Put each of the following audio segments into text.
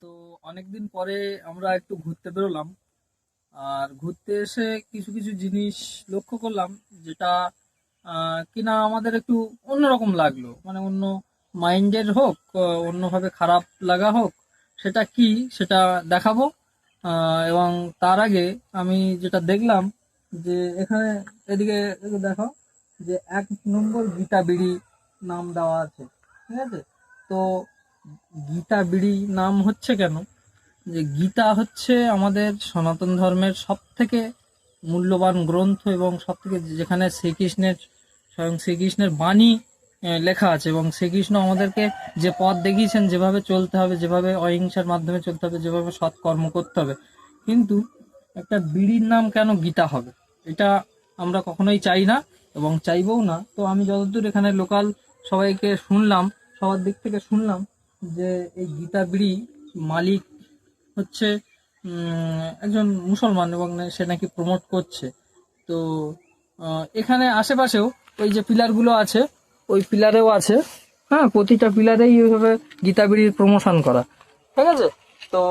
তো অনেকদিন পরে আমরা একটু ঘুরতে বেরোলাম। আর ঘুরতে এসে কিছু কিছু জিনিস লক্ষ্য করলাম, যেটা কিনা আমাদের একটু অন্যরকম লাগলো, মানে অন্য মাইন্ডের হোক, অন্যভাবে খারাপ লাগা হোক, সেটা কি সেটা দেখাবো। এবং তার আগে আমি যেটা দেখলাম, যে এখানে এদিকে একটু দেখো, যে 1 নম্বর গীতা বিড়ি নাম দেওয়া আছে। ঠিক আছে? তো গীতা বিড়ি নাম হচ্ছে কেন, যে গীতা হচ্ছে আমাদের সনাতন ধর্মের সব থেকে মূল্যবান গ্রন্থ, এবং সব থেকে যেখানে শ্রীকৃষ্ণের, স্বয়ং শ্রীকৃষ্ণের বাণী লেখা আছে, এবং শ্রীকৃষ্ণ আমাদেরকে যে পথ দেখিয়েছেন, যেভাবে চলতে হবে, যেভাবে অহিংসার মাধ্যমে চলতে হবে, যেভাবে সৎ কর্ম করতে হবে। কিন্তু একটা বিড়ির নাম কেন গীতা হবে, এটা আমরা কখনোই চাই না এবং চাইবও না। তো আমি যতদূর এখানে লোকাল সবাইকে শুনলাম, সবার দিক থেকে শুনলাম, যে এই গীতা বিড়ি মালিক হচ্ছে একজন মুসলমান, এবং সে নাকি প্রমোট করছে। তো এখানে আশেপাশেও ওই যে পিলারগুলো আছে, ওই পিলারেও আছে। হ্যাঁ, প্রতিটা পিলারেই ওইভাবে গীতাবিড়ির প্রমোশন করা। ঠিক আছে? তো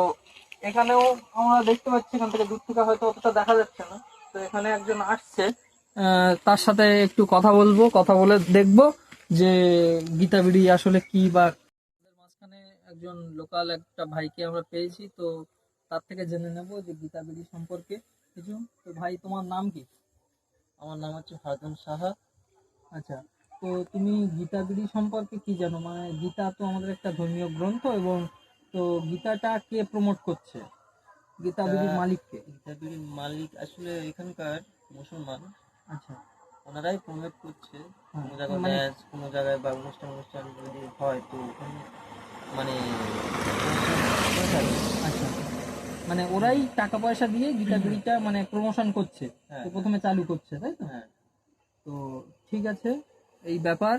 এখানেও আমরা দেখতে পাচ্ছি, এখান থেকে দূর থেকে হয়তো অতটা দেখা যাচ্ছে না। তো এখানে একজন আসছে, তার সাথে একটু কথা বলবো, কথা বলে দেখবো যে গীতাবিড়ি আসলে কি। বা আমাদের মাঝখানে একজন লোকাল একটা ভাইকে আমরা পেয়েছি, তো তার থেকে জেনে নেব যে গীতাবিড়ি সম্পর্কে কিছু। তো ভাই, তোমার নাম কি? আমার নাম হচ্ছে ফারজান সাহা। আচ্ছা, তো তুমি গীতাবিড়ি সম্পর্কে কি জানো? মানে গীতা তো আমাদের একটা ধর্মীয় গ্রন্থ, এবং তো গীতাটা কে প্রমোট করছে, এটা গীতাবিড়ির মালিককে? ইত্যাদির মালিক আসলে এখানকার মুসলমান, আচ্ছা। ওনারাই প্রমোট করছে। হ্যাঁ, কোনো জায়গায় মানে ম্যাচ, কোনো জায়গায় বা অনুষ্ঠান অনুষ্ঠান যদি হয় তো ওখানে মানে হয়ে থাকে। আচ্ছা, মানে ওরাই টাকা পয়সা দিয়ে গীতাবিড়িটা মানে প্রমোশন করছে, হ্যাঁ তো হ্যাঁ প্রথমে চালু করছে, তাই তো? হ্যাঁ। তো ঠিক আছে, এই ব্যাপার।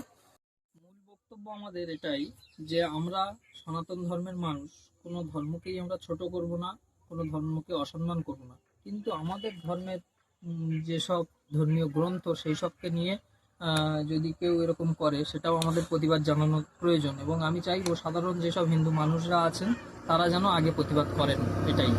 মূল বক্তব্য আমাদের এটাই, যে আমরা সনাতন ধর্মের মানুষ, কোনো ধর্মকেই আমরা ছোট করব না, কোনো ধর্মকে অসম্মান করব না। কিন্তু আমাদের ধর্মের যেসব ধর্মীয় গ্রন্থ, সেই সবকে নিয়ে যদি কেউ এরকম করে, সেটাও আমাদের প্রতিবাদ জানানো প্রয়োজন। এবং আমি চাইবো সাধারণ যেসব হিন্দু মানুষরা আছেন, তারা যেন আগে প্রতিবাদ করেন, এটাই।